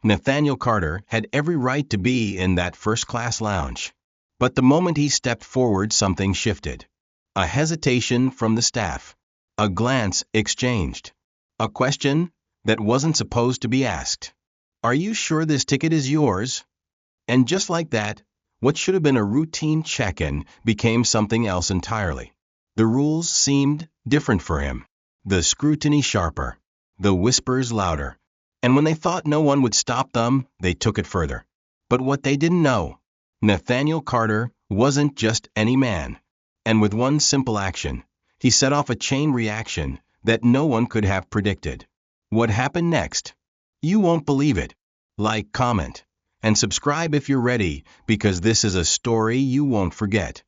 Nathaniel Carter had every right to be in that first-class lounge. But the moment he stepped forward, something shifted. A hesitation from the staff. A glance exchanged. A question that wasn't supposed to be asked. "Are you sure this ticket is yours?" And just like that, what should have been a routine check-in became something else entirely. The rules seemed different for him. The scrutiny sharper. The whispers louder. And when they thought no one would stop them, they took it further. But what they didn't know, Nathaniel Carter wasn't just any man. And with one simple action, he set off a chain reaction that no one could have predicted. What happened next? You won't believe it. Like, comment, and subscribe if you're ready, because this is a story you won't forget.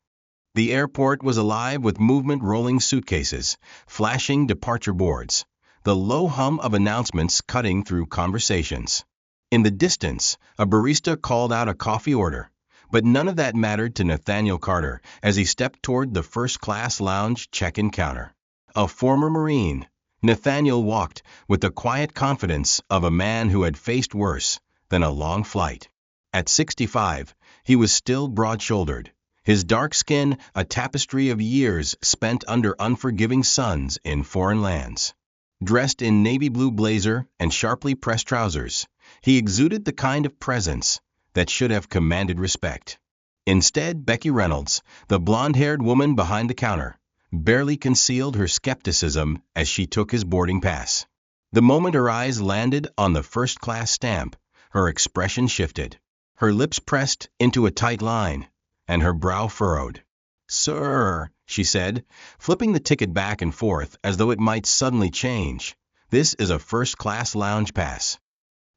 The airport was alive with movement, rolling suitcases, flashing departure boards, the low hum of announcements cutting through conversations. In the distance, a barista called out a coffee order, but none of that mattered to Nathaniel Carter as he stepped toward the first-class lounge check-in counter. A former Marine, Nathaniel walked with the quiet confidence of a man who had faced worse than a long flight. At 65, he was still broad-shouldered, his dark skin a tapestry of years spent under unforgiving suns in foreign lands. Dressed in navy blue blazer and sharply pressed trousers, he exuded the kind of presence that should have commanded respect. Instead, Becky Reynolds, the blonde-haired woman behind the counter, barely concealed her skepticism as she took his boarding pass. The moment her eyes landed on the first-class stamp, her expression shifted. Her lips pressed into a tight line, and her brow furrowed. "Sir," she said, flipping the ticket back and forth as though it might suddenly change, "this is a first-class lounge pass."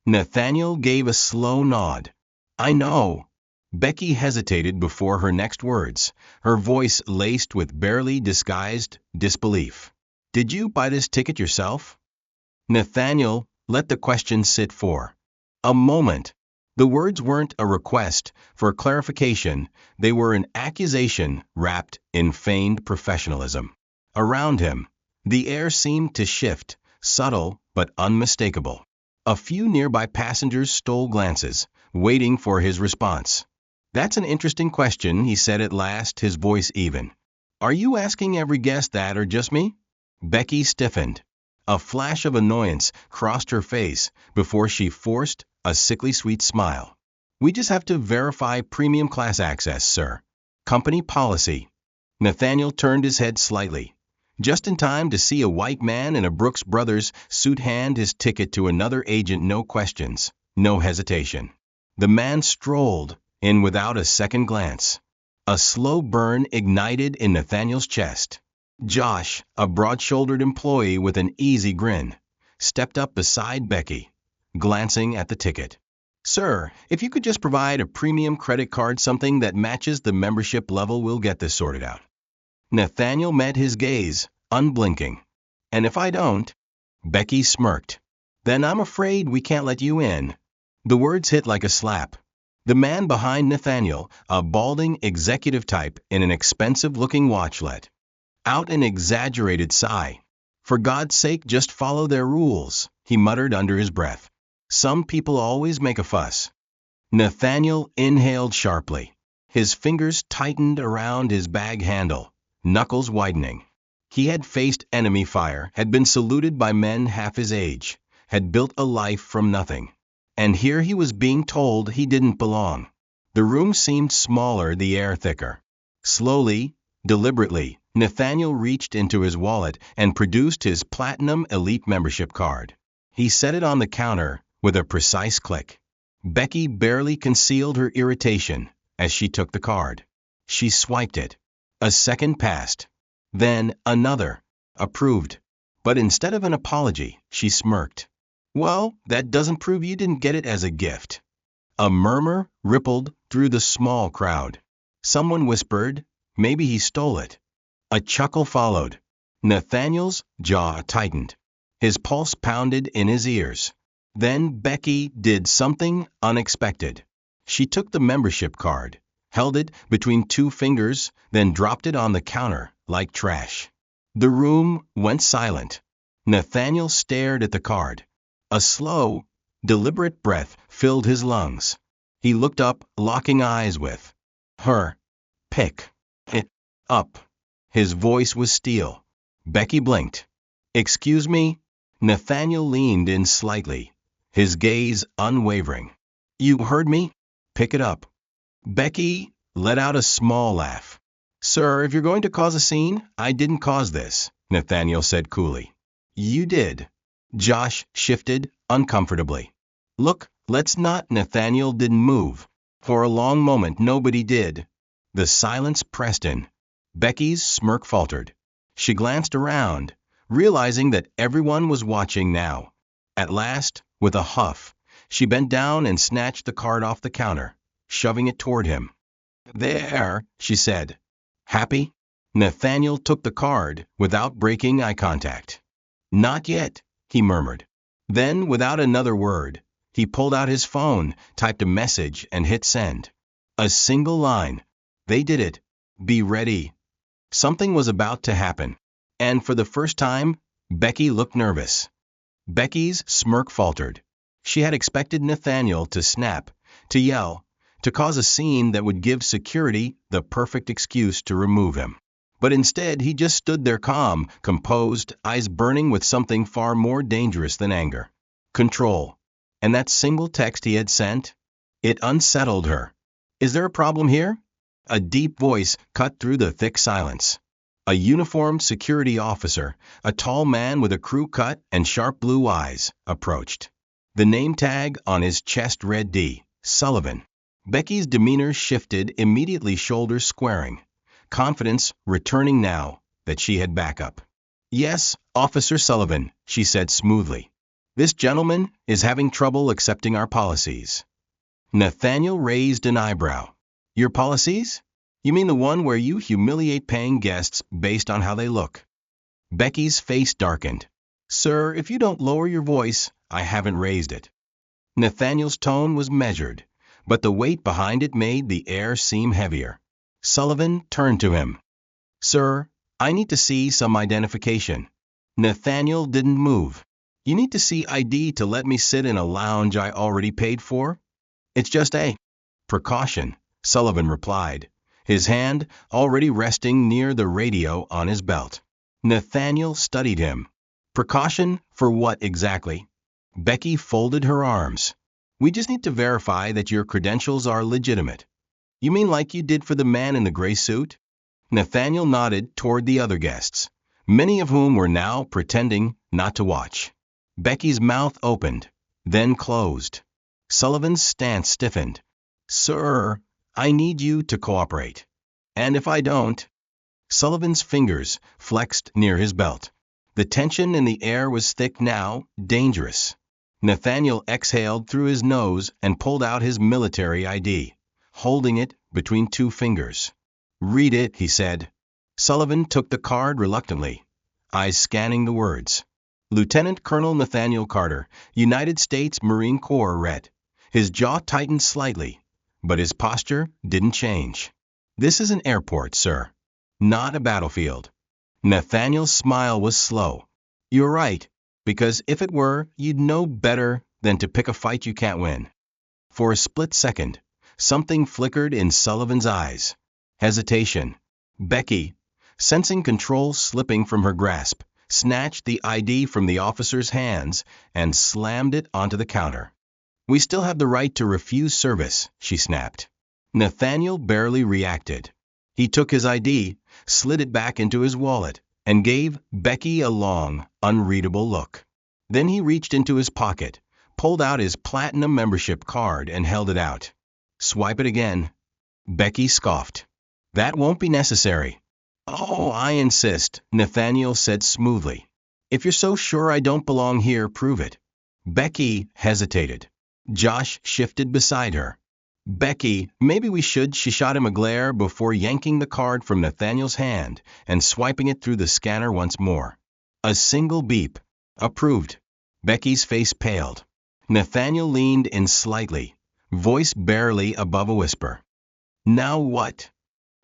Nathaniel gave a slow nod. "I know." Becky hesitated before her next words, her voice laced with barely disguised disbelief. "Did you buy this ticket yourself?" Nathaniel let the question sit for a moment. The words weren't a request for clarification, they were an accusation wrapped in feigned professionalism. Around him, the air seemed to shift, subtle but unmistakable. A few nearby passengers stole glances, waiting for his response. "That's an interesting question," he said at last, his voice even. "Are you asking every guest that, or just me?" Becky stiffened. A flash of annoyance crossed her face before she forced a sickly sweet smile. "We just have to verify premium class access, sir. Company policy." Nathaniel turned his head slightly, just in time to see a white man in a Brooks Brothers suit hand his ticket to another agent. No questions, no hesitation. The man strolled in without a second glance. A slow burn ignited in Nathaniel's chest. Josh, a broad-shouldered employee with an easy grin, stepped up beside Becky, glancing at the ticket. "Sir, if you could just provide a premium credit card, something that matches the membership level, we'll get this sorted out." Nathaniel met his gaze, unblinking. "And if I don't?" Becky smirked. "Then I'm afraid we can't let you in." The words hit like a slap. The man behind Nathaniel, a balding executive type in an expensive-looking watch, let out an exaggerated sigh. "For God's sake, just follow their rules," he muttered under his breath. "Some people always make a fuss." Nathaniel inhaled sharply. His fingers tightened around his bag handle, knuckles widening. He had faced enemy fire, had been saluted by men half his age, had built a life from nothing. And here he was being told he didn't belong. The room seemed smaller, the air thicker. Slowly, deliberately, Nathaniel reached into his wallet and produced his Platinum Elite membership card. He set it on the counter with a precise click. Becky barely concealed her irritation as she took the card. She swiped it. A second passed. Then another. Approved. But instead of an apology, she smirked. "Well, that doesn't prove you didn't get it as a gift." A murmur rippled through the small crowd. Someone whispered, "Maybe he stole it." A chuckle followed. Nathaniel's jaw tightened. His pulse pounded in his ears. Then Becky did something unexpected. She took the membership card, held it between two fingers, then dropped it on the counter like trash. The room went silent. Nathaniel stared at the card. A slow, Deliberate breath filled his lungs. He looked up, locking eyes with her. Pick it up. His voice was steel. Becky blinked. Excuse me? Nathaniel leaned in slightly, his gaze unwavering. You heard me? Pick it up. Becky let out a small laugh. Sir, if you're going to cause a scene, I didn't cause this, Nathaniel said coolly. You did. Josh shifted uncomfortably. Look, let's not. Nathaniel didn't move. For a long moment nobody did. The silence pressed in. Becky's smirk faltered. She glanced around, realizing that everyone was watching now. At last, with a huff, she bent down and snatched the card off the counter, shoving it toward him. There, she said. Happy? Nathaniel took the card without breaking eye contact. Not yet, he murmured. Then, without another word, he pulled out his phone, typed a message, and hit send. A single line. They did it. Be ready. Something was about to happen. And for the first time, Becky looked nervous. Becky's smirk faltered. She had expected Nathaniel to snap, to yell, to cause a scene that would give security the perfect excuse to remove him. But instead, he just stood there calm, composed, eyes burning with something far more dangerous than anger. Control. And that single text he had sent? It unsettled her. Is there a problem here? A deep voice cut through the thick silence. A uniformed security officer, a tall man with a crew cut and sharp blue eyes, approached. The name tag on his chest read D. Sullivan. Becky's demeanor shifted, immediately, shoulders squaring. Confidence returning now that she had backup. Yes, Officer Sullivan, she said smoothly. This gentleman is having trouble accepting our policies. Nathaniel raised an eyebrow. Your policies? You mean the one where you humiliate paying guests based on how they look? Becky's face darkened. Sir, if you don't lower your voice, I haven't raised it. Nathaniel's tone was measured, but the weight behind it made the air seem heavier. Sullivan turned to him. Sir, I need to see some identification. Nathaniel didn't move. You need to see ID to let me sit in a lounge I already paid for? It's just a precaution, Sullivan replied, his hand already resting near the radio on his belt. Nathaniel studied him. Precaution for what exactly? Becky folded her arms. We just need to verify that your credentials are legitimate. You mean like you did for the man in the gray suit? Nathaniel nodded toward the other guests, many of whom were now pretending not to watch. Becky's mouth opened, then closed. Sullivan's stance stiffened. Sir, I need you to cooperate. And if I don't... Sullivan's fingers flexed near his belt. The tension in the air was thick now, dangerous. Nathaniel exhaled through his nose and pulled out his military ID, holding it between two fingers. Read it, he said. Sullivan took the card reluctantly, eyes scanning the words. Lieutenant Colonel Nathaniel Carter, United States Marine Corps read. His jaw tightened slightly, but his posture didn't change. This is an airport, sir, not a battlefield. Nathaniel's smile was slow. You're right, because if it were, you'd know better than to pick a fight you can't win. For a split second, something flickered in Sullivan's eyes. Hesitation. Becky, sensing control slipping from her grasp, snatched the ID from the officer's hands and slammed it onto the counter. We still have the right to refuse service, she snapped. Nathaniel barely reacted. He took his ID, slid it back into his wallet, and gave Becky a long, unreadable look. Then he reached into his pocket, pulled out his platinum membership card and held it out. Swipe it again. Becky scoffed. That won't be necessary. Oh, I insist, Nathaniel said smoothly. If you're so sure I don't belong here, prove it. Becky hesitated. Josh shifted beside her. Becky, maybe we should. She shot him a glare before yanking the card from Nathaniel's hand and swiping it through the scanner once more. A single beep. Approved. Becky's face paled. Nathaniel leaned in slightly, voice barely above a whisper. Now what?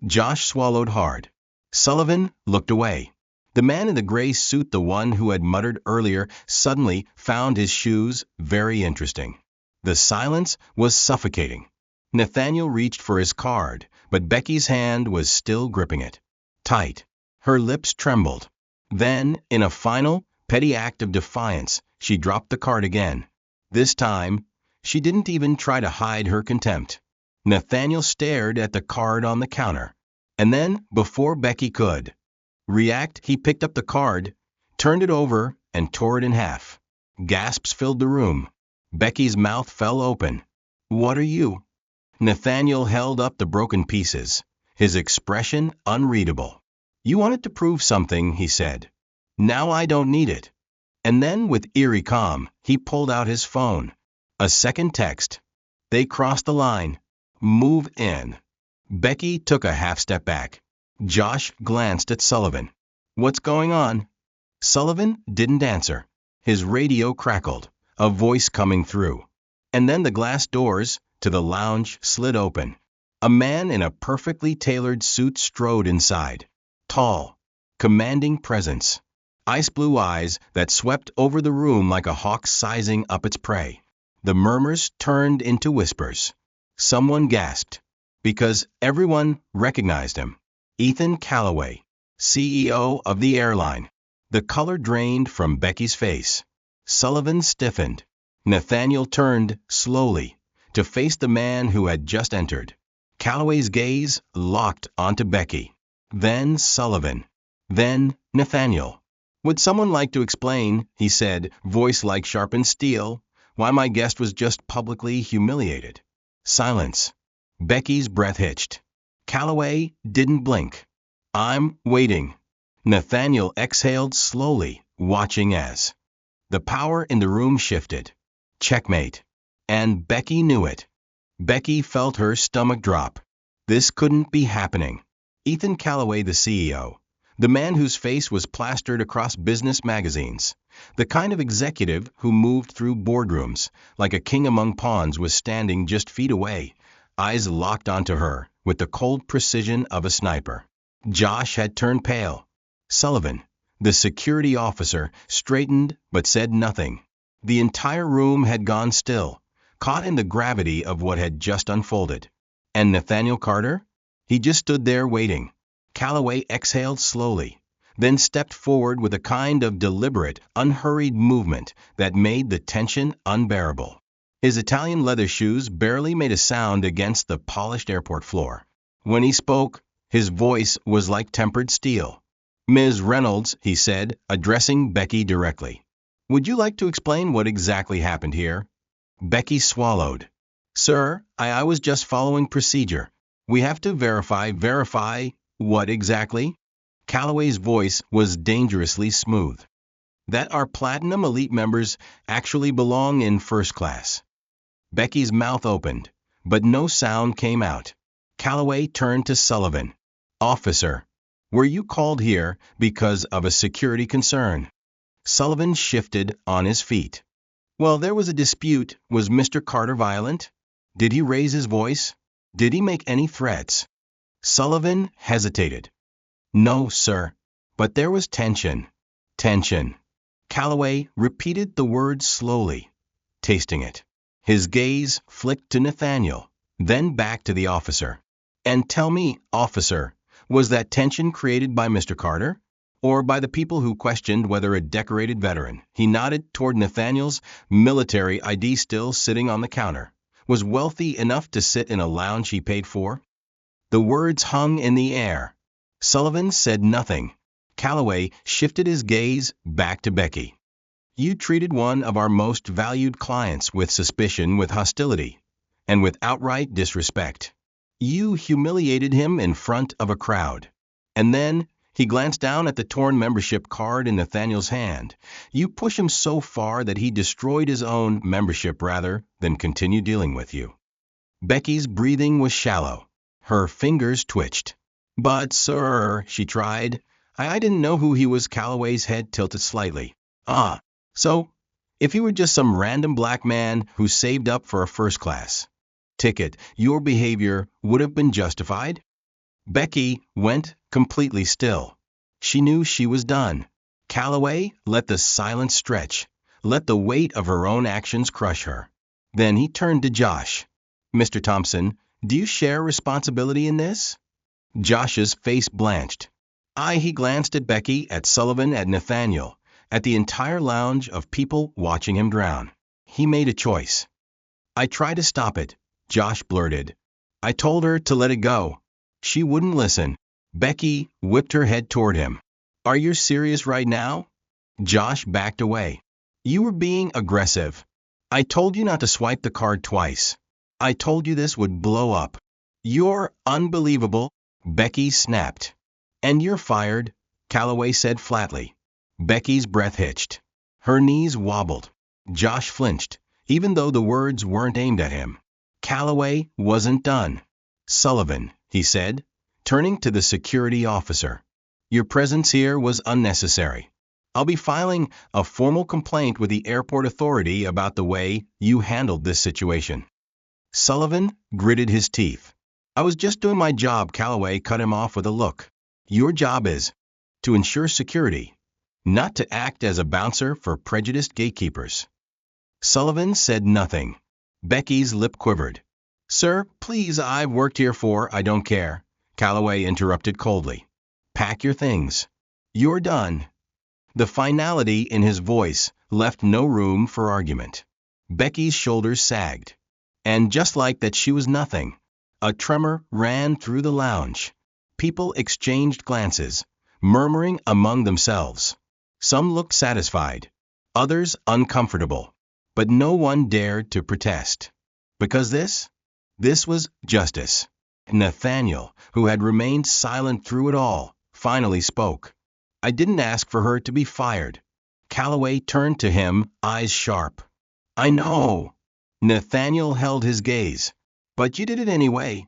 Josh swallowed hard. Sullivan looked away. The man in the gray suit, the one who had muttered earlier, suddenly found his shoes very interesting. The silence was suffocating. Nathaniel reached for his card, but Becky's hand was still gripping it. Tight. Her lips trembled. Then, in a final, petty act of defiance, she dropped the card again. This time, she didn't even try to hide her contempt. Nathaniel stared at the card on the counter. And then, before Becky could react, he picked up the card, turned it over, and tore it in half. Gasps filled the room. Becky's mouth fell open. "What are you?" Nathaniel held up the broken pieces, his expression unreadable. "You wanted to prove something," he said. "Now I don't need it." And then, with eerie calm, he pulled out his phone. A second text. They crossed the line. Move in. Becky took a half step back. Josh glanced at Sullivan. "What's going on?" Sullivan didn't answer. His radio crackled, a voice coming through. And then the glass doors to the lounge slid open. A man in a perfectly tailored suit strode inside. Tall, commanding presence. Ice blue eyes that swept over the room like a hawk sizing up its prey. The murmurs turned into whispers. Someone gasped, because everyone recognized him. Ethan Callaway, CEO of the airline. The color drained from Becky's face. Sullivan stiffened. Nathaniel turned, slowly, to face the man who had just entered. Callaway's gaze locked onto Becky. Then Sullivan. Then Nathaniel. "Would someone like to explain," he said, voice like sharpened steel, "why my guest was just publicly humiliated?" Silence. Becky's breath hitched. Callaway didn't blink. "I'm waiting." Nathaniel exhaled slowly, watching as the power in the room shifted. Checkmate. And Becky knew it. Becky felt her stomach drop. This couldn't be happening. Ethan Callaway, the CEO, the man whose face was plastered across business magazines, the kind of executive who moved through boardrooms like a king among pawns, was standing just feet away, eyes locked onto her with the cold precision of a sniper. Josh had turned pale. Sullivan, the security officer, straightened but said nothing. The entire room had gone still, caught in the gravity of what had just unfolded. And Nathaniel Carter? He just stood there waiting. Callaway exhaled slowly, then stepped forward with a kind of deliberate, unhurried movement that made the tension unbearable. His Italian leather shoes barely made a sound against the polished airport floor. When he spoke, his voice was like tempered steel. "Ms. Reynolds," he said, addressing Becky directly, "would you like to explain what exactly happened here?" Becky swallowed. "Sir, I was just following procedure. We have to verify what exactly?" Callaway's voice was dangerously smooth. "That our Platinum Elite members actually belong in first class." Becky's mouth opened, but no sound came out. Callaway turned to Sullivan. "Officer, were you called here because of a security concern?" Sullivan shifted on his feet. "Well, there was a dispute. Was Mr. Carter violent? Did he raise his voice? Did he make any threats?" Sullivan hesitated. "No, sir. But there was tension." "Tension." Callaway repeated the word slowly, tasting it. His gaze flicked to Nathaniel, then back to the officer. "And tell me, officer, was that tension created by Mr. Carter? Or by the people who questioned whether a decorated veteran," he nodded toward Nathaniel's military ID still sitting on the counter, "was wealthy enough to sit in a lounge he paid for?" The words hung in the air. Sullivan said nothing. Callaway shifted his gaze back to Becky. "You treated one of our most valued clients with suspicion, with hostility, and with outright disrespect. You humiliated him in front of a crowd. And then," he glanced down at the torn membership card in Nathaniel's hand, "you push him so far that he destroyed his own membership rather than continue dealing with you." Becky's breathing was shallow. Her fingers twitched. "But, sir," she tried, I didn't know who he was." Callaway's head tilted slightly. "Ah, so, if he were just some random black man who saved up for a first-class ticket, your behavior would have been justified?" Becky went completely still. She knew she was done. Calloway let the silence stretch, let the weight of her own actions crush her. Then he turned to Josh. Mr. Thompson, do you share responsibility in this? Josh's face blanched. He glanced at Becky, at Sullivan, at Nathaniel, at the entire lounge of people watching him drown. He made a choice. I tried to stop it, Josh blurted. I told her to let it go. She wouldn't listen. Becky whipped her head toward him. Are you serious right now? Josh backed away. You were being aggressive. I told you not to swipe the card twice. I told you this would blow up. You're unbelievable, Becky snapped. And you're fired, Calloway said flatly. Becky's breath hitched. Her knees wobbled. Josh flinched, even though the words weren't aimed at him. Calloway wasn't done. Sullivan, he said, turning to the security officer. Your presence here was unnecessary. I'll be filing a formal complaint with the airport authority about the way you handled this situation. Sullivan gritted his teeth. I was just doing my job, Calloway cut him off with a look. Your job is to ensure security, not to act as a bouncer for prejudiced gatekeepers. Sullivan said nothing. Becky's lip quivered. Sir, please, I've worked here I don't care, Calloway interrupted coldly. Pack your things. You're done. The finality in his voice left no room for argument. Becky's shoulders sagged. And just like that she was nothing. A tremor ran through the lounge. People exchanged glances, murmuring among themselves. Some looked satisfied, others uncomfortable, but no one dared to protest. Because this was justice. Nathaniel, who had remained silent through it all, finally spoke. I didn't ask for her to be fired. Calloway turned to him, eyes sharp. I know. Nathaniel held his gaze. But you did it anyway.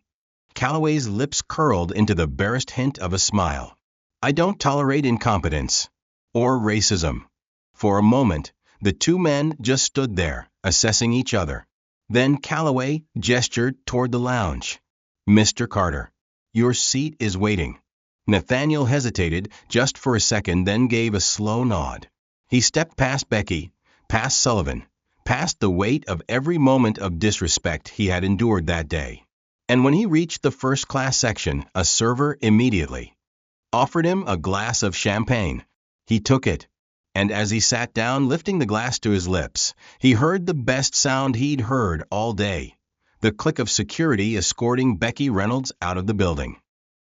Calloway's lips curled into the barest hint of a smile. I don't tolerate incompetence. Or racism. For a moment, the two men just stood there, assessing each other. Then Calloway gestured toward the lounge. Mr. Carter, your seat is waiting. Nathaniel hesitated just for a second, then gave a slow nod. He stepped past Becky, past Sullivan, past the weight of every moment of disrespect he had endured that day. And when he reached the first-class section, a server immediately offered him a glass of champagne. He took it, and as he sat down, lifting the glass to his lips, he heard the best sound he'd heard all day, the click of security escorting Becky Reynolds out of the building.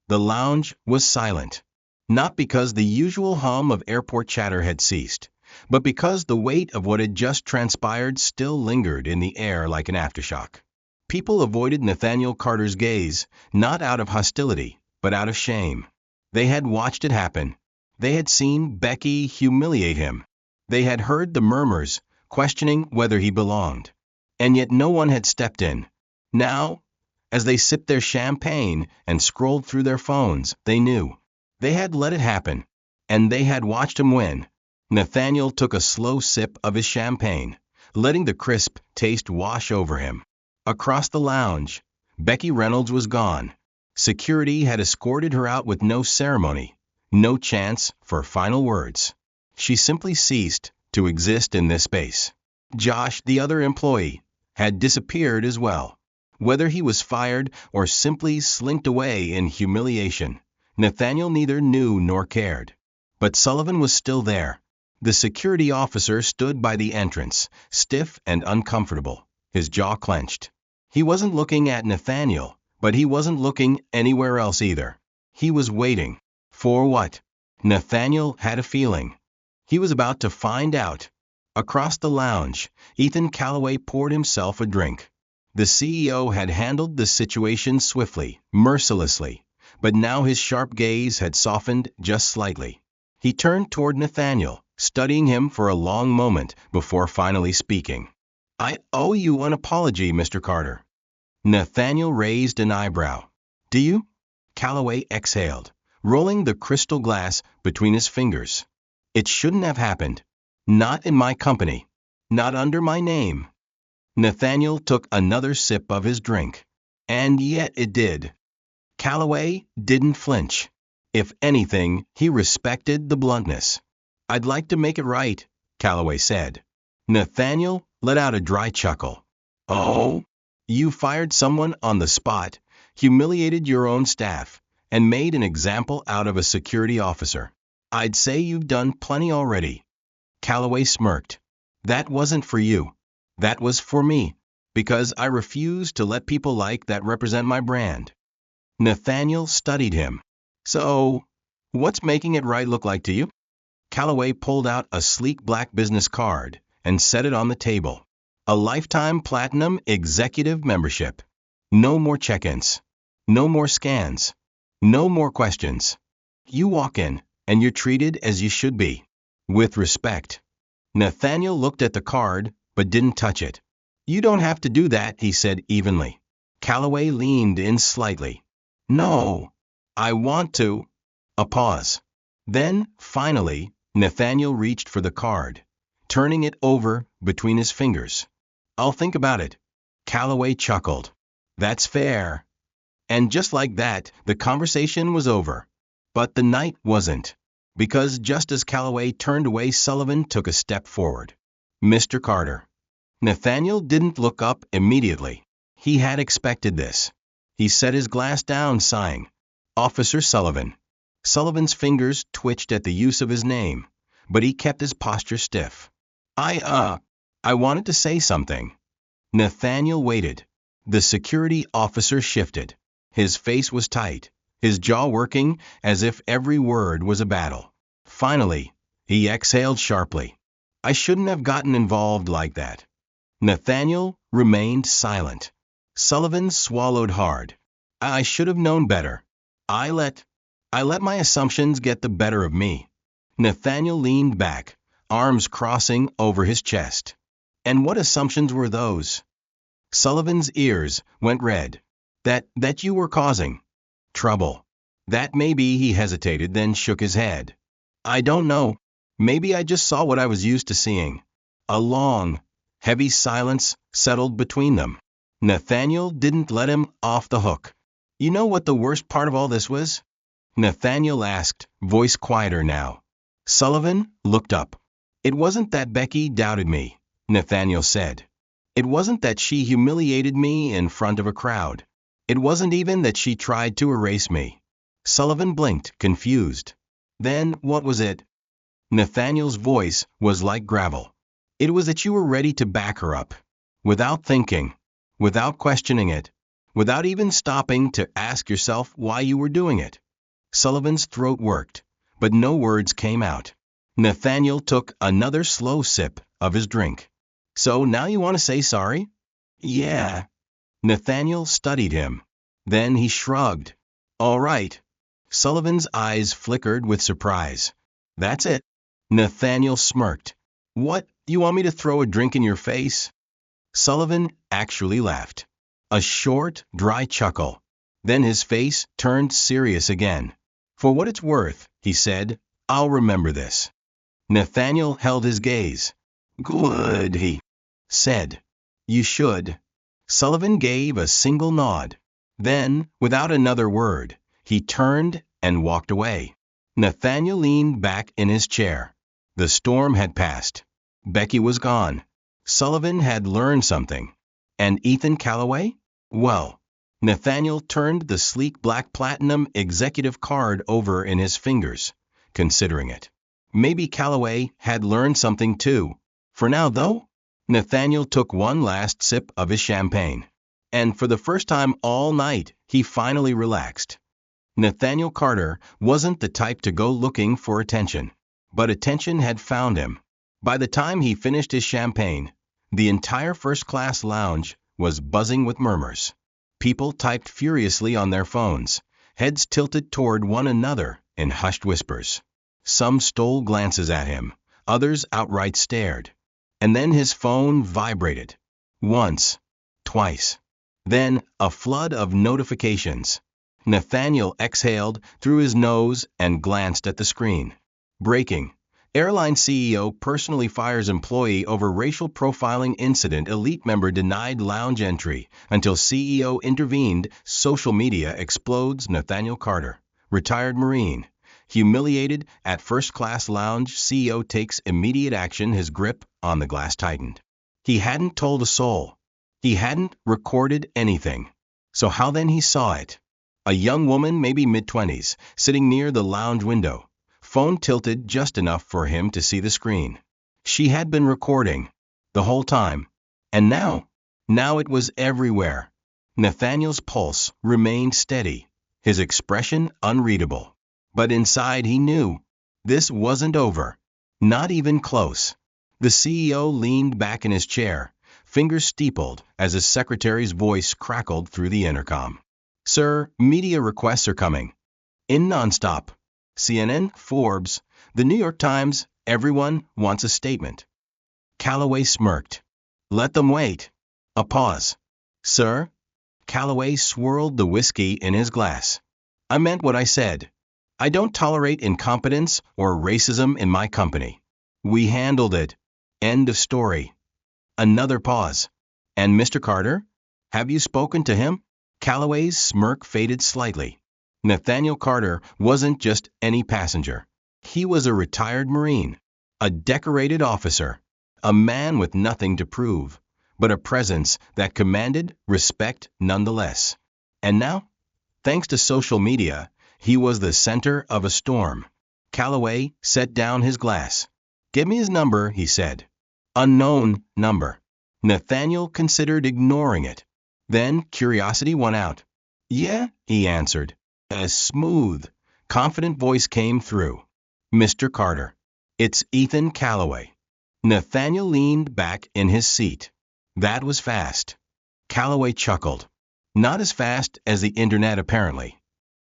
The lounge was silent, not because the usual hum of airport chatter had ceased, but because the weight of what had just transpired still lingered in the air like an aftershock. People avoided Nathaniel Carter's gaze, not out of hostility, but out of shame. They had watched it happen. They had seen Becky humiliate him. They had heard the murmurs, questioning whether he belonged. And yet no one had stepped in. Now, as they sipped their champagne and scrolled through their phones, they knew. They had let it happen, and they had watched him win. Nathaniel took a slow sip of his champagne, letting the crisp taste wash over him. Across the lounge, Becky Reynolds was gone. Security had escorted her out with no ceremony, no chance for final words. She simply ceased to exist in this space. Josh, the other employee, had disappeared as well. Whether he was fired or simply slinked away in humiliation, Nathaniel neither knew nor cared. But Sullivan was still there. The security officer stood by the entrance, stiff and uncomfortable, his jaw clenched. He wasn't looking at Nathaniel, but he wasn't looking anywhere else either. He was waiting. For what? Nathaniel had a feeling. He was about to find out. Across the lounge, Ethan Calloway poured himself a drink. The CEO had handled the situation swiftly, mercilessly, but now his sharp gaze had softened just slightly. He turned toward Nathaniel, studying him for a long moment before finally speaking. I owe you an apology, Mr. Carter. Nathaniel raised an eyebrow. Do you? Calloway exhaled, rolling the crystal glass between his fingers. It shouldn't have happened. Not in my company. Not under my name. Nathaniel took another sip of his drink. And yet it did. Calloway didn't flinch. If anything, he respected the bluntness. "I'd like to make it right," Calloway said. Nathaniel let out a dry chuckle. "Oh? You fired someone on the spot, humiliated your own staff, and made an example out of a security officer. I'd say you've done plenty already." Calloway smirked. "That wasn't for you. That was for me, because I refuse to let people like that represent my brand." Nathaniel studied him. "So, what's making it right look like to you?" Calloway pulled out a sleek black business card and set it on the table. "A lifetime platinum executive membership. No more check-ins. No more scans. No more questions. You walk in, and you're treated as you should be. With respect." Nathaniel looked at the card, but didn't touch it. "You don't have to do that," he said evenly. Calloway leaned in slightly. "No, I want to." A pause. Then, finally, Nathaniel reached for the card, turning it over between his fingers. "I'll think about it." Calloway chuckled. "That's fair." And just like that, the conversation was over. But the night wasn't. Because just as Calloway turned away, Sullivan took a step forward. "Mr. Carter." Nathaniel didn't look up immediately. He had expected this. He set his glass down, sighing. "Officer Sullivan." Sullivan's fingers twitched at the use of his name, but he kept his posture stiff. I wanted to say something." Nathaniel waited. The security officer shifted. His face was tight, his jaw working as if every word was a battle. Finally, he exhaled sharply. "I shouldn't have gotten involved like that." Nathaniel remained silent. Sullivan swallowed hard. "I should have known better. I let my assumptions get the better of me." Nathaniel leaned back, arms crossing over his chest. "And what assumptions were those?" Sullivan's ears went red. That you were causing trouble." "That maybe," he hesitated, then shook his head. "I don't know. Maybe I just saw what I was used to seeing." A long, heavy silence settled between them. Nathaniel didn't let him off the hook. "You know what the worst part of all this was?" Nathaniel asked, voice quieter now. Sullivan looked up. "It wasn't that Becky doubted me," Nathaniel said. "It wasn't that she humiliated me in front of a crowd. It wasn't even that she tried to erase me." Sullivan blinked, confused. "Then what was it?" Nathaniel's voice was like gravel. "It was that you were ready to back her up. Without thinking. Without questioning it. Without even stopping to ask yourself why you were doing it." Sullivan's throat worked, but no words came out. Nathaniel took another slow sip of his drink. "So now you want to say sorry?" "Yeah." Nathaniel studied him. Then he shrugged. "All right." Sullivan's eyes flickered with surprise. "That's it?" Nathaniel smirked. "What, you want me to throw a drink in your face?" Sullivan actually laughed. A short, dry chuckle. Then his face turned serious again. "For what it's worth," he said, "I'll remember this." Nathaniel held his gaze. "Good," he said. "You should." Sullivan gave a single nod. Then, without another word, he turned and walked away. Nathaniel leaned back in his chair. The storm had passed. Becky was gone. Sullivan had learned something. And Ethan Calloway? Well, Nathaniel turned the sleek black platinum executive card over in his fingers, considering it. Maybe Calloway had learned something too. For now, though, Nathaniel took one last sip of his champagne. And for the first time all night, he finally relaxed. Nathaniel Carter wasn't the type to go looking for attention, but attention had found him. By the time he finished his champagne, the entire first-class lounge was buzzing with murmurs. People typed furiously on their phones, heads tilted toward one another in hushed whispers. Some stole glances at him, others outright stared. And then his phone vibrated. Once, twice. Then a flood of notifications. Nathaniel exhaled through his nose and glanced at the screen. Breaking. Airline CEO personally fires employee over racial profiling incident. Elite member denied lounge entry until CEO intervened. Social media explodes. Nathaniel Carter, retired Marine. Humiliated at first-class lounge, CEO takes immediate action. His grip on the glass tightened. He hadn't told a soul. He hadn't recorded anything. So how then he saw it? A young woman, maybe mid-20s, sitting near the lounge window. Phone tilted just enough for him to see the screen. She had been recording. The whole time. And now it was everywhere. Nathaniel's pulse remained steady, his expression unreadable. But inside he knew. This wasn't over. Not even close. The CEO leaned back in his chair, fingers steepled as his secretary's voice crackled through the intercom. Sir, media requests are coming. In nonstop. CNN, Forbes, the New York Times, everyone wants a statement. Calloway smirked. Let them wait. A pause. Sir? Calloway swirled the whiskey in his glass. I meant what I said. I don't tolerate incompetence or racism in my company. We handled it. End of story. Another pause. And Mr. Carter? Have you spoken to him? Calloway's smirk faded slightly. Nathaniel Carter wasn't just any passenger. He was a retired Marine, a decorated officer, a man with nothing to prove, but a presence that commanded respect nonetheless. And now, thanks to social media, he was the center of a storm. Calloway set down his glass. Give me his number, he said. Unknown number. Nathaniel considered ignoring it. Then curiosity won out. Yeah, he answered. A smooth, confident voice came through. Mr. Carter. It's Ethan Calloway. Nathaniel leaned back in his seat. That was fast. Calloway chuckled. Not as fast as the internet, apparently.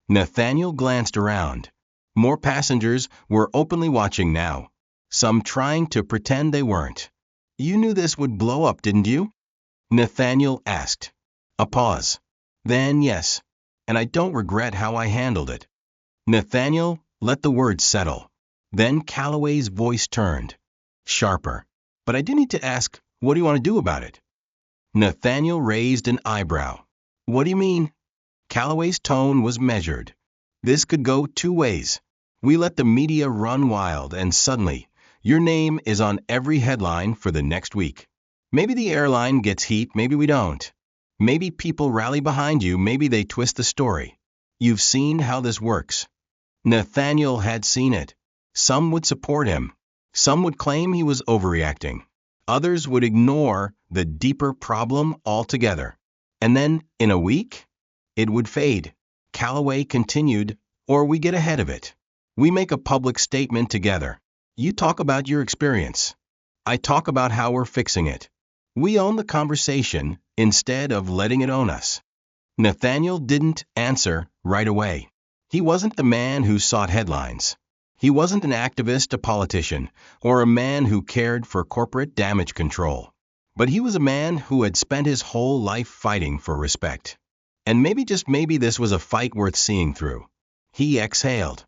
Nathaniel glanced around. More passengers were openly watching now, some trying to pretend they weren't. You knew this would blow up, didn't you? Nathaniel asked. A pause. Then yes, and I don't regret how I handled it. Nathaniel let the words settle. Then Calloway's voice turned. Sharper. But I do need to ask, what do you want to do about it? Nathaniel raised an eyebrow. What do you mean? Calloway's tone was measured. This could go two ways. We let the media run wild and suddenly, your name is on every headline for the next week. Maybe the airline gets heat, maybe we don't. Maybe people rally behind you, maybe they twist the story. You've seen how this works. Nathaniel had seen it. Some would support him. Some would claim he was overreacting. Others would ignore the deeper problem altogether. And then, in a week, it would fade. Calloway continued, or we get ahead of it. We make a public statement together. You talk about your experience. I talk about how we're fixing it. We own the conversation instead of letting it own us. Nathaniel didn't answer right away. He wasn't the man who sought headlines. He wasn't an activist, a politician, or a man who cared for corporate damage control. But he was a man who had spent his whole life fighting for respect. And maybe, just maybe, this was a fight worth seeing through. He exhaled.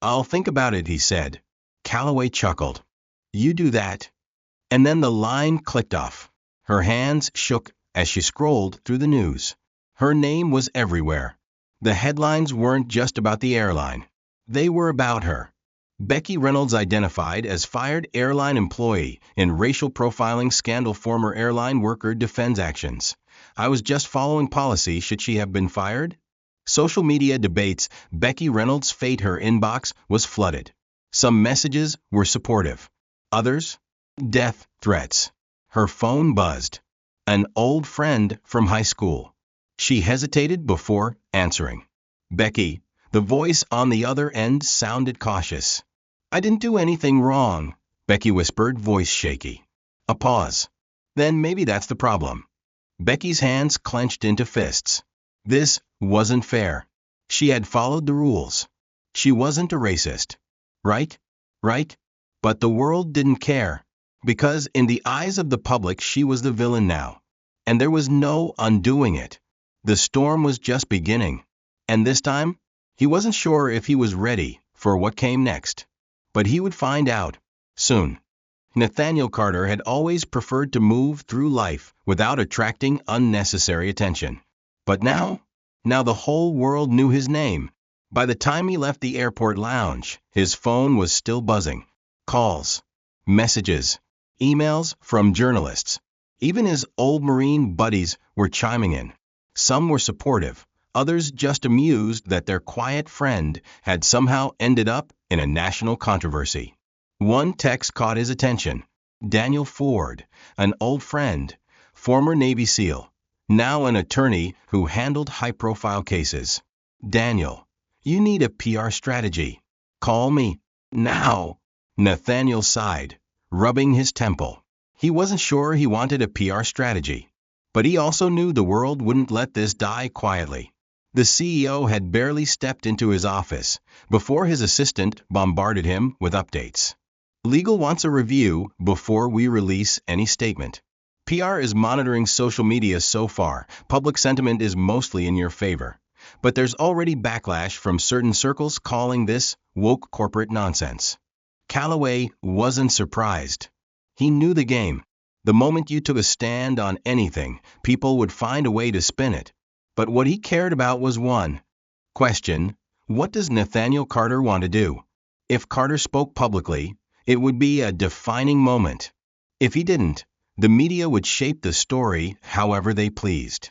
I'll think about it, he said. Calloway chuckled. You do that. And then the line clicked off. Her hands shook as she scrolled through the news. Her name was everywhere. The headlines weren't just about the airline. They were about her. Becky Reynolds identified as fired airline employee in racial profiling scandal. Former airline worker defends actions. I was just following policy. Should she have been fired? Social media debates. Becky Reynolds' fate. Her inbox was flooded. Some messages were supportive. Others? Death threats. Her phone buzzed. An old friend from high school. She hesitated before answering. Becky, the voice on the other end sounded cautious. I didn't do anything wrong, Becky whispered, voice shaky. A pause. Then maybe that's the problem. Becky's hands clenched into fists. This wasn't fair. She had followed the rules. She wasn't a racist. Right? But the world didn't care. Because in the eyes of the public she was the villain now. And there was no undoing it. The storm was just beginning. And this time, he wasn't sure if he was ready for what came next. But he would find out. Soon. Nathaniel Carter had always preferred to move through life without attracting unnecessary attention. But now the whole world knew his name. By the time he left the airport lounge, his phone was still buzzing. Calls, messages, emails from journalists. Even his old Marine buddies were chiming in. Some were supportive, others just amused that their quiet friend had somehow ended up in a national controversy. One text caught his attention. Daniel Ford, an old friend, former Navy SEAL, now an attorney who handled high-profile cases. Daniel, you need a PR strategy. Call me. Now. Nathaniel sighed, rubbing his temple. He wasn't sure he wanted a PR strategy. But he also knew the world wouldn't let this die quietly. The CEO had barely stepped into his office before his assistant bombarded him with updates. Legal wants a review before we release any statement. PR is monitoring social media so far. Public sentiment is mostly in your favor. But there's already backlash from certain circles calling this woke corporate nonsense. Calloway wasn't surprised. He knew the game. The moment you took a stand on anything, people would find a way to spin it. But what he cared about was one question: what does Nathaniel Carter want to do? If Carter spoke publicly, it would be a defining moment. If he didn't, the media would shape the story however they pleased.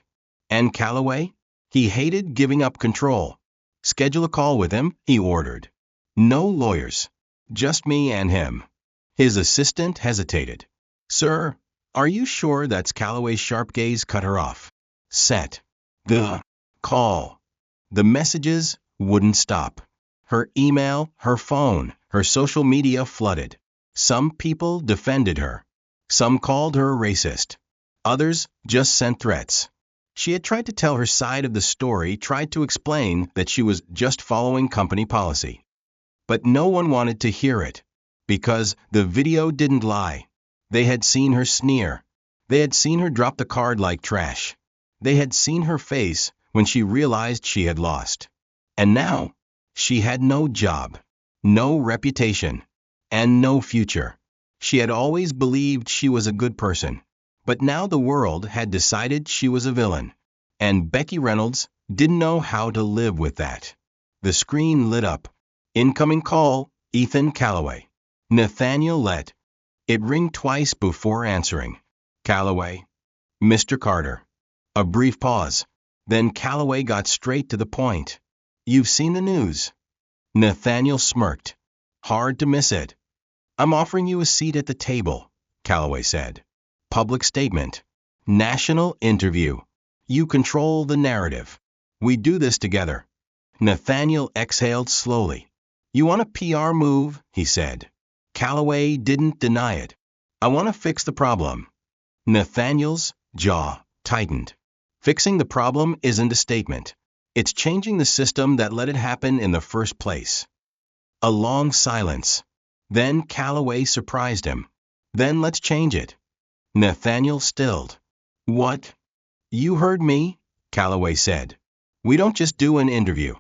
And Calloway? He hated giving up control. Schedule a call with him, he ordered. No lawyers. Just me and him. His assistant hesitated. Sir, are you sure that's Calloway's sharp gaze cut her off? Set. The call. The messages wouldn't stop. Her email, her phone, her social media flooded. Some people defended her. Some called her a racist. Others just sent threats. She had tried to tell her side of the story, tried to explain that she was just following company policy. But no one wanted to hear it, because the video didn't lie. They had seen her sneer. They had seen her drop the card like trash. They had seen her face when she realized she had lost. And now, she had no job, no reputation, and no future. She had always believed she was a good person. But now the world had decided she was a villain. And Becky Reynolds didn't know how to live with that. The screen lit up. Incoming call, Ethan Calloway. Nathaniel let it ring twice before answering. Calloway. Mr. Carter. A brief pause. Then Calloway got straight to the point. You've seen the news. Nathaniel smirked. Hard to miss it. I'm offering you a seat at the table, Calloway said. Public statement. National interview. You control the narrative. We do this together. Nathaniel exhaled slowly. You want a PR move, he said. Calloway didn't deny it. I want to fix the problem. Nathaniel's jaw tightened. Fixing the problem isn't a statement. It's changing the system that let it happen in the first place. A long silence. Then Calloway surprised him. Then let's change it. Nathaniel stilled. What? You heard me, Calloway said. We don't just do an interview.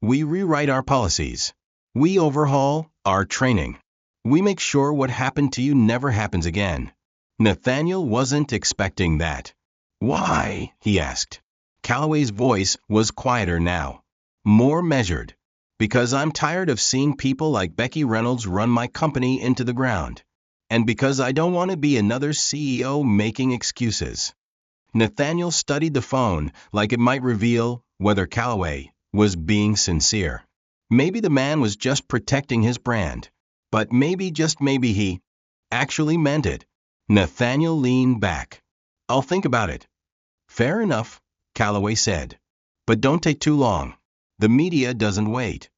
We rewrite our policies. We overhaul our training. We make sure what happened to you never happens again. Nathaniel wasn't expecting that. Why? He asked. Calloway's voice was quieter now. More measured. Because I'm tired of seeing people like Becky Reynolds run my company into the ground. And because I don't want to be another CEO making excuses. Nathaniel studied the phone like it might reveal whether Calloway was being sincere. Maybe the man was just protecting his brand. But maybe, just maybe, he actually meant it. Nathaniel leaned back. I'll think about it. Fair enough, Calloway said. But don't take too long. The media doesn't wait.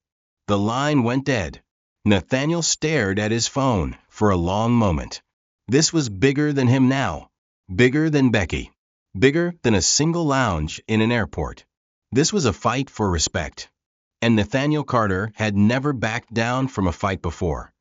The line went dead. Nathaniel stared at his phone for a long moment. This was bigger than him now. Bigger than Becky. Bigger than a single lounge in an airport. This was a fight for respect. And Nathaniel Carter had never backed down from a fight before.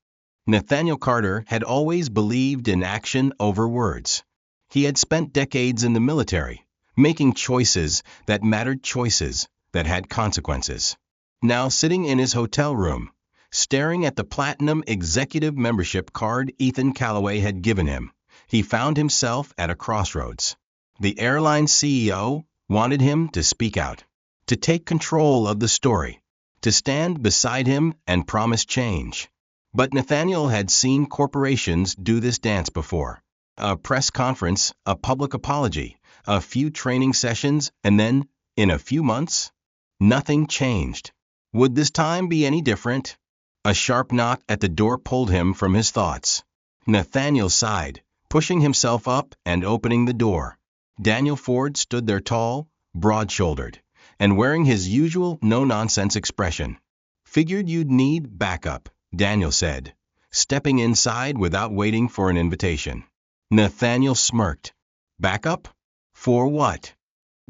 Nathaniel Carter had always believed in action over words. He had spent decades in the military, making choices that mattered, choices that had consequences. Now sitting in his hotel room, staring at the platinum executive membership card Ethan Calloway had given him, he found himself at a crossroads. The airline CEO wanted him to speak out, to take control of the story, to stand beside him and promise change. But Nathaniel had seen corporations do this dance before. A press conference, a public apology, a few training sessions, and then, in a few months, nothing changed. Would this time be any different? A sharp knock at the door pulled him from his thoughts. Nathaniel sighed, pushing himself up and opening the door. Daniel Ford stood there tall, broad-shouldered, and wearing his usual no-nonsense expression. "Figured you'd need backup," Daniel said, stepping inside without waiting for an invitation. Nathaniel smirked. "Backup? For what?"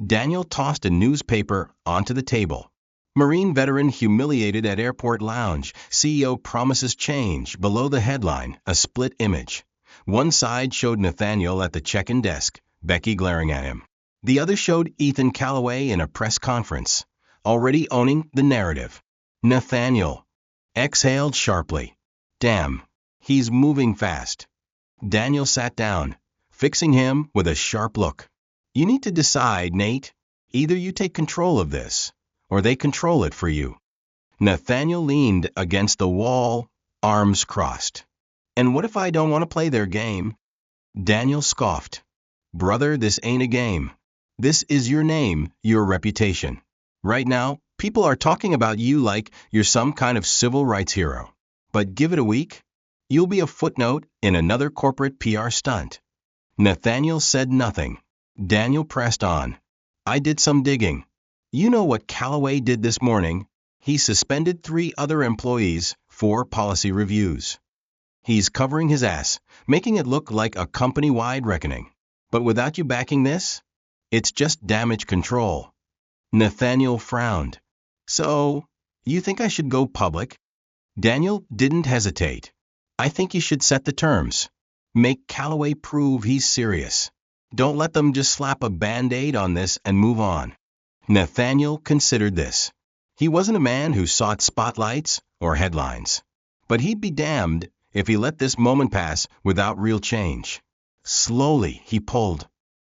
Daniel tossed a newspaper onto the table. "Marine veteran humiliated at airport lounge. CEO promises change." Below the headline, a split image. One side showed Nathaniel at the check-in desk, Becky glaring at him. The other showed Ethan Callaway in a press conference, already owning the narrative. Nathaniel exhaled sharply. "Damn, he's moving fast." Daniel sat down, fixing him with a sharp look. "You need to decide, Nate. Either you take control of this, or they control it for you." Nathaniel leaned against the wall, arms crossed. "And what if I don't want to play their game?" Daniel scoffed. "Brother, this ain't a game. This is your name, your reputation. Right now, people are talking about you like you're some kind of civil rights hero. But give it a week, you'll be a footnote in another corporate PR stunt." Nathaniel said nothing. Daniel pressed on. "I did some digging. You know what Callaway did this morning? He suspended 3 other employees for policy reviews. He's covering his ass, making it look like a company-wide reckoning. But without you backing this, it's just damage control." Nathaniel frowned. "So, you think I should go public?" Daniel didn't hesitate. "I think you should set the terms. Make Callaway prove he's serious. Don't let them just slap a Band-Aid on this and move on." Nathaniel considered this. He wasn't a man who sought spotlights or headlines. But he'd be damned if he let this moment pass without real change. Slowly, he pulled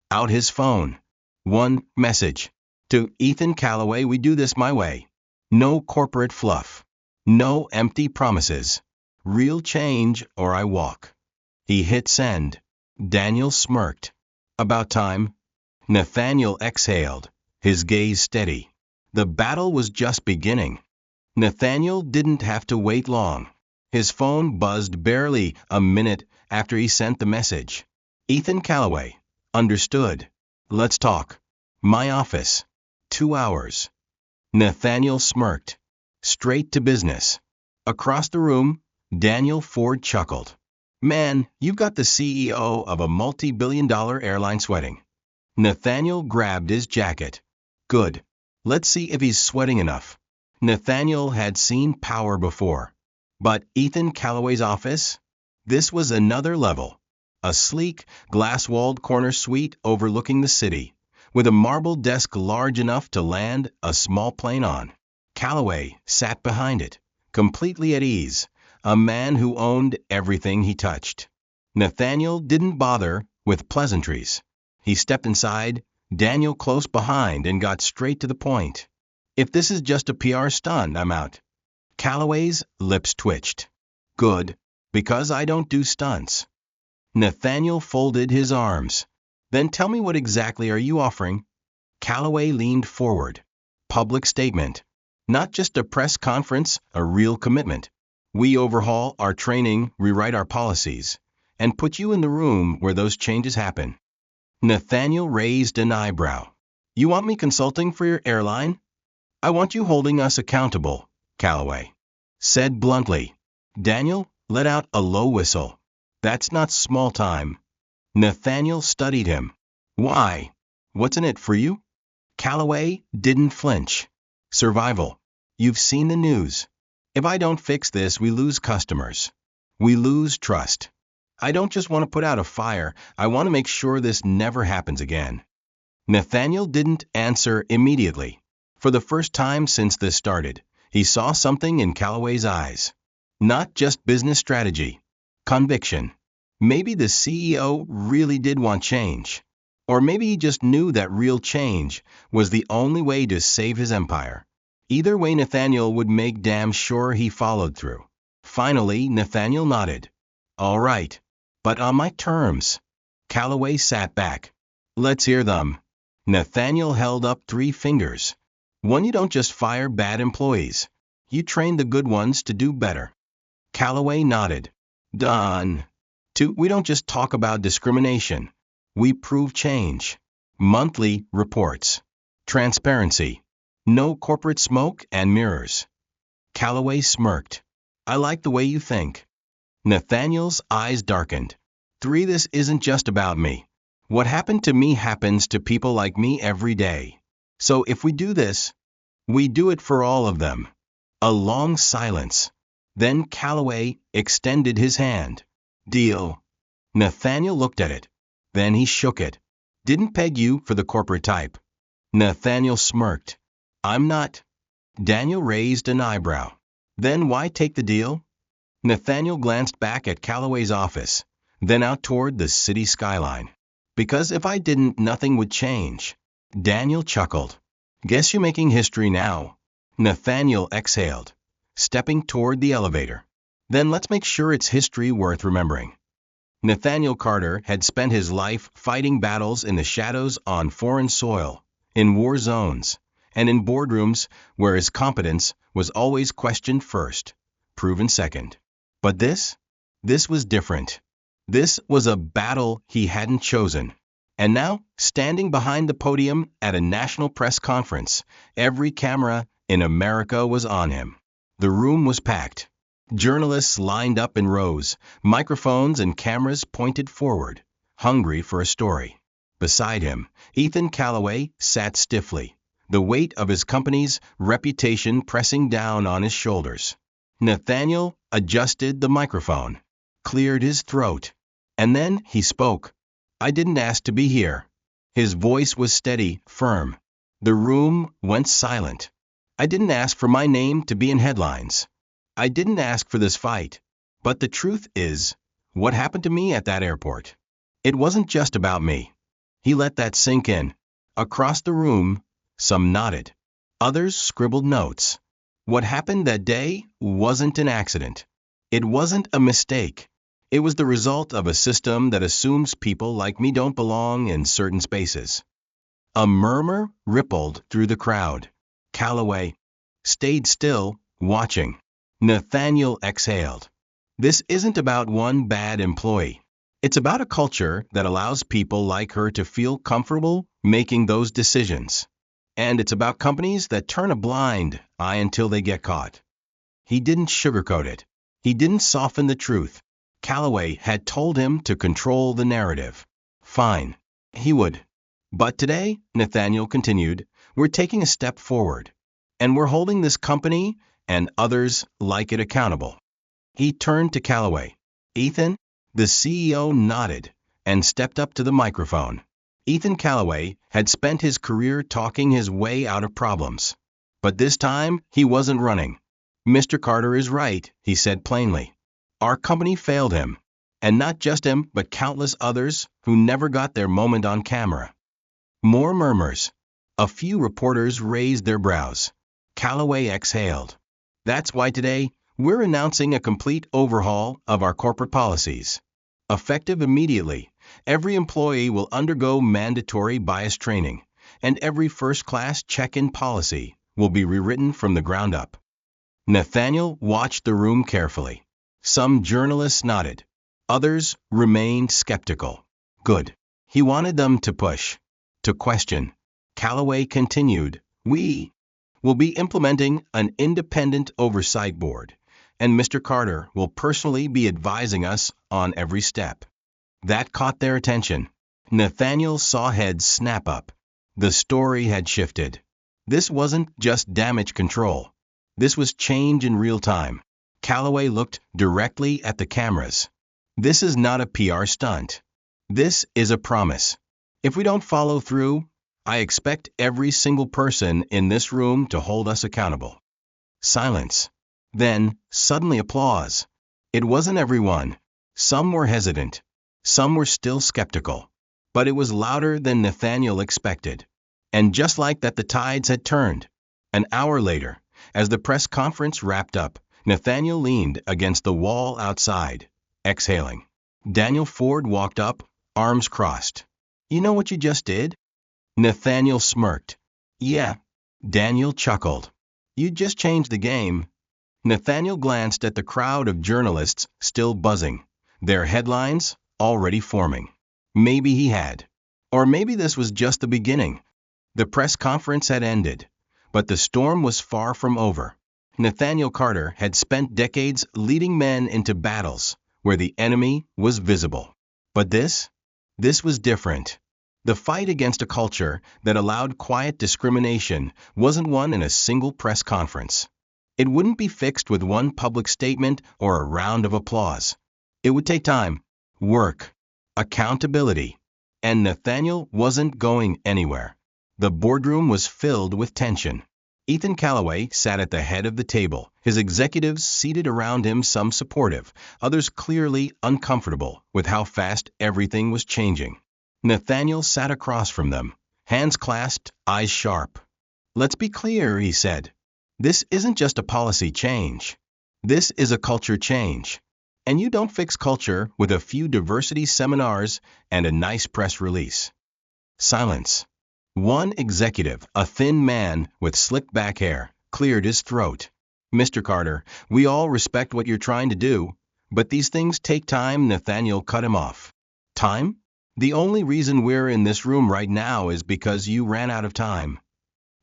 out his phone. One message. "To Ethan Callaway, we do this my way. No corporate fluff. No empty promises. Real change or I walk." He hit send. Daniel smirked. "About time." Nathaniel exhaled, his gaze steady. The battle was just beginning. Nathaniel didn't have to wait long. His phone buzzed barely a minute after he sent the message. "Ethan Callaway. Understood. Let's talk. My office. 2 hours." Nathaniel smirked. Straight to business. Across the room, Daniel Ford chuckled. "Man, you've got the CEO of a multi-billion-dollar airline sweating." Nathaniel grabbed his jacket. "Good. Let's see if he's sweating enough." Nathaniel had seen power before. But Ethan Callaway's office? This was another level. A sleek, glass-walled corner suite overlooking the city, with a marble desk large enough to land a small plane on. Callaway sat behind it, completely at ease, a man who owned everything he touched. Nathaniel didn't bother with pleasantries. He stepped inside, Daniel close behind, and got straight to the point. "If this is just a PR stunt, I'm out." Callaway's lips twitched. "Good, because I don't do stunts." Nathaniel folded his arms. "Then tell me, what exactly are you offering?" Callaway leaned forward. "Public statement. Not just a press conference, a real commitment. We overhaul our training, rewrite our policies, and put you in the room where those changes happen." Nathaniel raised an eyebrow. "You want me consulting for your airline?" "I want you holding us accountable," Callaway said bluntly. Daniel let out a low whistle. "That's not small time." Nathaniel studied him. "Why? What's in it for you?" Callaway didn't flinch. "Survival. You've seen the news. If I don't fix this, we lose customers. We lose trust. I don't just want to put out a fire, I want to make sure this never happens again." Nathaniel didn't answer immediately. For the first time since this started, he saw something in Callaway's eyes. Not just business strategy. Conviction. Maybe the CEO really did want change. Or maybe he just knew that real change was the only way to save his empire. Either way, Nathaniel would make damn sure he followed through. Finally, Nathaniel nodded. All right. But on my terms. Calloway sat back. Let's hear them. Nathaniel held up 3 fingers. 1, you don't just fire bad employees. You train the good ones to do better. Calloway nodded. Done. 2, we don't just talk about discrimination. We prove change. Monthly reports. Transparency. No corporate smoke and mirrors. Calloway smirked. I like the way you think. Nathaniel's eyes darkened. 3, this isn't just about me. What happened to me happens to people like me every day. So if we do this, we do it for all of them. A long silence. Then Calloway extended his hand. Deal. Nathaniel looked at it. Then he shook it. Didn't peg you for the corporate type. Nathaniel smirked. I'm not. Daniel raised an eyebrow. Then why take the deal? Nathaniel glanced back at Calloway's office, then out toward the city skyline. Because if I didn't, nothing would change. Daniel chuckled. Guess you're making history now. Nathaniel exhaled, stepping toward the elevator. Then let's make sure it's history worth remembering. Nathaniel Carter had spent his life fighting battles in the shadows on foreign soil, in war zones, and in boardrooms where his competence was always questioned first, proven second. But this was different. This was a battle he hadn't chosen. And now, standing behind the podium at a national press conference, every camera in America was on him. The room was packed. Journalists lined up in rows, microphones and cameras pointed forward, hungry for a story. Beside him, Ethan Calloway sat stiffly, the weight of his company's reputation pressing down on his shoulders. Nathaniel adjusted the microphone, cleared his throat, and then he spoke. I didn't ask to be here. His voice was steady, firm. The room went silent. I didn't ask for my name to be in headlines. I didn't ask for this fight. But the truth is, what happened to me at that airport? It wasn't just about me. He let that sink in. Across the room, some nodded. Others scribbled notes. What happened that day wasn't an accident. It wasn't a mistake. It was the result of a system that assumes people like me don't belong in certain spaces. A murmur rippled through the crowd. Calloway stayed still, watching. Nathaniel exhaled. This isn't about one bad employee. It's about a culture that allows people like her to feel comfortable making those decisions. And it's about companies that turn a blind eye until they get caught. He didn't sugarcoat it. He didn't soften the truth. Calloway had told him to control the narrative. Fine. He would. But today, Nathaniel continued, we're taking a step forward. And we're holding this company and others like it accountable. He turned to Calloway. Ethan? The CEO nodded and stepped up to the microphone. Ethan Calloway had spent his career talking his way out of problems. But this time, he wasn't running. Mr. Carter is right, he said plainly. Our company failed him. And not just him, but countless others who never got their moment on camera. More murmurs. A few reporters raised their brows. Calloway exhaled. That's why today, we're announcing a complete overhaul of our corporate policies. Effective immediately, every employee will undergo mandatory bias training, and every first-class check-in policy will be rewritten from the ground up. Nathaniel watched the room carefully. Some journalists nodded. Others remained skeptical. Good. He wanted them to push, to question. Calloway continued, we will be implementing an independent oversight board, and Mr. Carter will personally be advising us on every step. That caught their attention. Nathaniel saw heads snap up. The story had shifted. This wasn't just damage control. This was change in real time. Calloway looked directly at the cameras. This is not a PR stunt. This is a promise. If we don't follow through, I expect every single person in this room to hold us accountable. Silence. Then, suddenly applause. It wasn't everyone. Some were hesitant. Some were still skeptical. But it was louder than Nathaniel expected. And just like that, the tides had turned. An hour later, as the press conference wrapped up, Nathaniel leaned against the wall outside, exhaling. Daniel Ford walked up, arms crossed. "You know what you just did?" Nathaniel smirked. "Yeah." Daniel chuckled. "You just changed the game." Nathaniel glanced at the crowd of journalists still buzzing, their headlines already forming. Maybe he had. Or maybe this was just the beginning. The press conference had ended, but the storm was far from over. Nathaniel Carter had spent decades leading men into battles where the enemy was visible. But this was different. The fight against a culture that allowed quiet discrimination wasn't won in a single press conference. It wouldn't be fixed with one public statement or a round of applause. It would take time, work, accountability. And Nathaniel wasn't going anywhere. The boardroom was filled with tension. Ethan Callaway sat at the head of the table, his executives seated around him, some supportive, others clearly uncomfortable with how fast everything was changing. Nathaniel sat across from them, hands clasped, eyes sharp. "Let's be clear," he said. "This isn't just a policy change. This is a culture change. And you don't fix culture with a few diversity seminars and a nice press release." Silence. One executive, a thin man with slicked back hair, cleared his throat. "Mr. Carter, we all respect what you're trying to do, but these things take time." Nathaniel cut him off. "Time? The only reason we're in this room right now is because you ran out of time."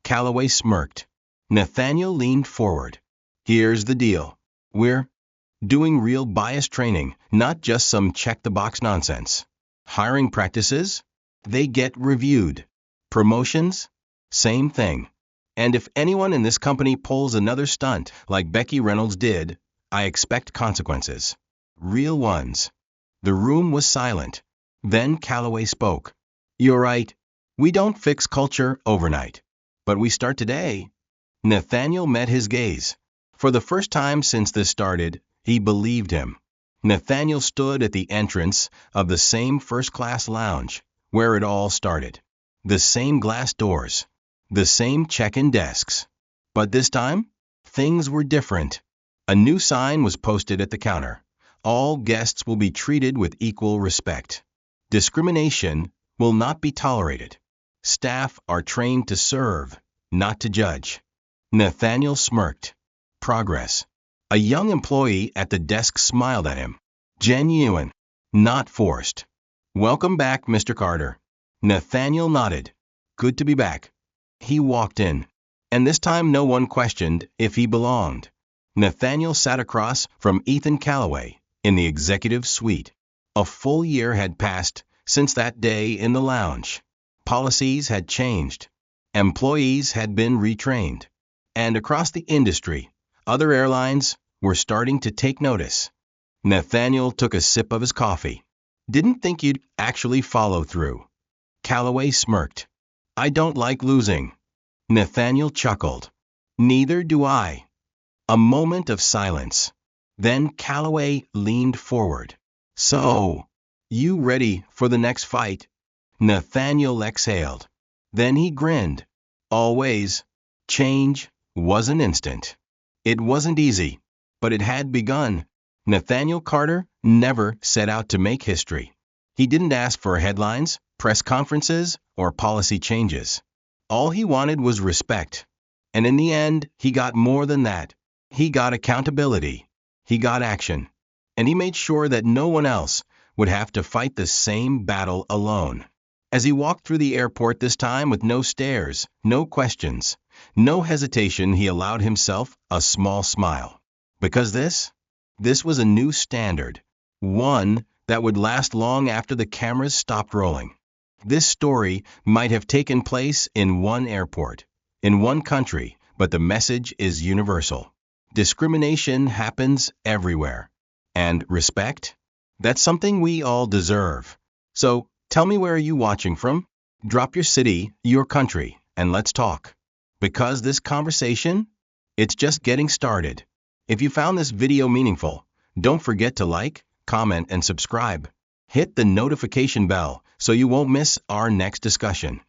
Callaway smirked. Nathaniel leaned forward. "Here's the deal. We're doing real bias training, not just some check-the-box nonsense. Hiring practices? They get reviewed. Promotions? Same thing. And if anyone in this company pulls another stunt like Becky Reynolds did, I expect consequences. Real ones." The room was silent. Then Callaway spoke. "You're right. We don't fix culture overnight. But we start today." Nathaniel met his gaze. For the first time since this started, he believed him. Nathaniel stood at the entrance of the same first-class lounge, where it all started. The same glass doors, the same check-in desks. But this time, things were different. A new sign was posted at the counter. "All guests will be treated with equal respect. Discrimination will not be tolerated. Staff are trained to serve, not to judge." Nathaniel smirked. Progress. A young employee at the desk smiled at him. Genuine, not forced. "Welcome back, Mr. Carter." Nathaniel nodded. "Good to be back." He walked in, and this time no one questioned if he belonged. Nathaniel sat across from Ethan Callaway in the executive suite. A full year had passed since that day in the lounge. Policies had changed. Employees had been retrained. And across the industry, other airlines were starting to take notice. Nathaniel took a sip of his coffee. "Didn't think you'd actually follow through." Callaway smirked. "I don't like losing." Nathaniel chuckled. "Neither do I." A moment of silence. Then Callaway leaned forward. "So, you ready for the next fight?" Nathaniel exhaled. Then he grinned. Always. Change wasn't instant. It wasn't easy, but it had begun. Nathaniel Carter never set out to make history. He didn't ask for headlines, press conferences, or policy changes. All he wanted was respect. And in the end, he got more than that. He got accountability. He got action. And he made sure that no one else would have to fight the same battle alone. As he walked through the airport this time with no stares, no questions, no hesitation, he allowed himself a small smile. Because this was a new standard. One that would last long after the cameras stopped rolling. This story might have taken place in one airport, in one country, but the message is universal. Discrimination happens everywhere. And respect? That's something we all deserve. So, tell me, where are you watching from? Drop your city, your country, and let's talk. Because this conversation, it's just getting started. If you found this video meaningful, don't forget to like, comment, and subscribe. Hit the notification bell so you won't miss our next discussion.